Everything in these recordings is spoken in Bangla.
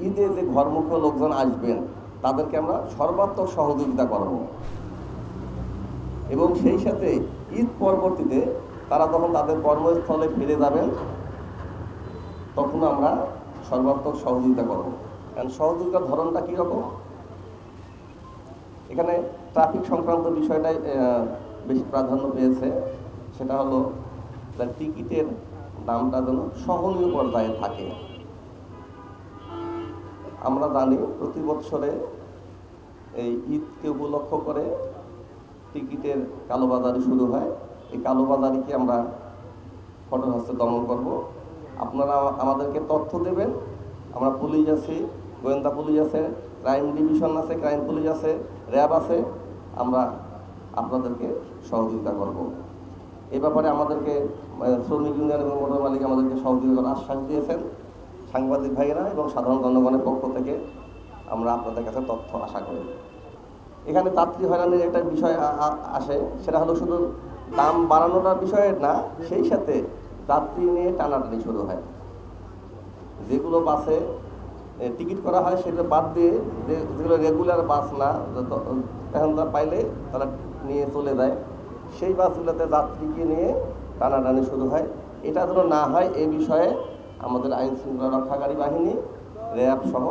ঈদে যে ঘরমুখী লোকজন আসবেন তাদেরকে আমরা সর্বাত্মক সহযোগিতা করব এবং সেই সাথে ঈদ পরবর্তীতে তারা যখন তাদের কর্মস্থলে ফিরে যাবেন তখন আমরা সর্বাত্মক সহযোগিতা করব। কারণ সহযোগিতার ধরনটা কীরকম, এখানে ট্রাফিক সংক্রান্ত বিষয়টাই বেশি প্রাধান্য পেয়েছে। সেটা হলো তার টিকিটের দামটা যেন সহনীয় পর্যায়ে থাকে। আমরা জানি প্রতি বছরে এই ঈদকে উপলক্ষ করে টিকিটের কালোবাজারি শুরু হয়। এই কালোবাজারিকে আমরা কঠোর হস্তে দমন করব। আপনারা আমাদেরকে তথ্য দেবেন, আমরা পুলিশ আছি, গোয়েন্দা পুলিশ আছে, ক্রাইম ডিভিশন আছে, ক্রাইম পুলিশ আছে, র্যাব আছে, আমরা আপনাদেরকে সহযোগিতা করব। এই ব্যাপারে আমাদেরকে শ্রমিক ইউনিয়ন এবং মোটর মালিক আমাদেরকে সহযোগিতা করার আশ্বাস দিয়েছেন। সাংবাদিক ভাইয়েরা এবং সাধারণ জনগণের পক্ষ থেকে আমরা আপনাদের কাছে তথ্য আশা করি। এখানে যাত্রী হয়রানির একটা বিষয় আসে, সেটা হলো শুধু দাম বাড়ানোটার বিষয়ে না, সেই সাথে যাত্রী নিয়ে টানাটানি শুরু হয়। যেগুলো বাসে টিকিট করা হয় সেগুলো বাদ দিয়ে যেগুলো রেগুলার বাস না, প্যাসেঞ্জার পাইলে তারা নিয়ে চলে যায়, সেই বাসগুলোতে যাত্রীকে নিয়ে টানাটানি শুরু হয়। এটা যেন না হয় এ বিষয়ে আমাদের আইন শৃঙ্খলা রক্ষাকারী বাহিনী, র্যাব সহ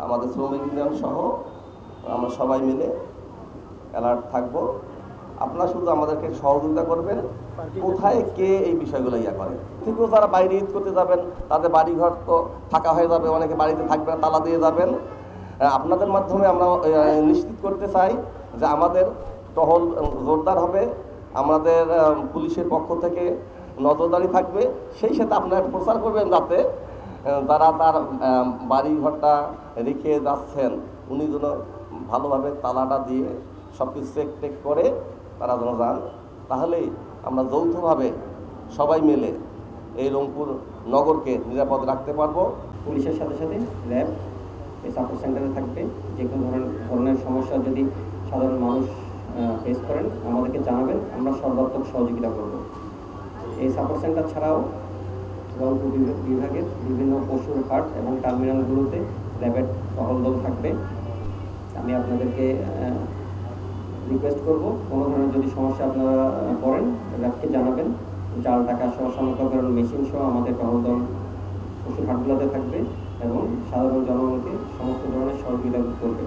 আমাদের শ্রমিক ইউনিয়ন সহ আমরা সবাই মিলে অ্যালার্ট থাকব। আপনারা শুধু আমাদেরকে সহযোগিতা করবেন, কোথায় কে এই বিষয়গুলো করে। থেকেও যারা বাইরে ঈদ করতে যাবেন তাদের বাড়িঘর তো ফাঁকা হয়ে যাবে, অনেকে বাড়িতে থাকবেন, তালা দিয়ে যাবেন। আপনাদের মাধ্যমে আমরা নিশ্চিত করতে চাই যে আমাদের টহল জোরদার হবে, আমাদের পুলিশের পক্ষ থেকে নজরদারি থাকবে। সেই সাথে আপনারা প্রচার করবেন যাতে যারা তার বাড়িঘরটা রেখে যাচ্ছেন উনি যেন ভালোভাবে তালাটা দিয়ে সব কিছু চেক করে তারা যেন যান। তাহলেই আমরা যৌথভাবে সবাই মিলে এই রংপুর নগরকে নিরাপদ রাখতে পারবো। পুলিশের সাথে সাথে র্যাব এই সাপোর্ট সেন্টারে থাকবে। যে কোনো ধরনের সমস্যা যদি সাধারণ মানুষ ফেস করেন আমাদেরকে জানাবেন, আমরা সর্বাত্মক সহযোগিতা করব। এই সাপোর্ট সেন্টার ছাড়াও রংপুর বিভাগের বিভিন্ন পশুর হাট এবং টার্মিনালগুলোতে র্যাবের টহল দল থাকবে। আমি আপনাদেরকে রিকোয়েস্ট করব, কোনো ধরনের যদি সমস্যা আপনারা পড়েন র্যাবকে জানাবেন। জাল টাকা সহ শনাক্তকরণ মেশিন সহ আমাদের টহল দল পশুর হাটগুলোতে থাকবে এবং সাধারণ জনগণকে সমস্ত ধরনের সহযোগিতা করবে।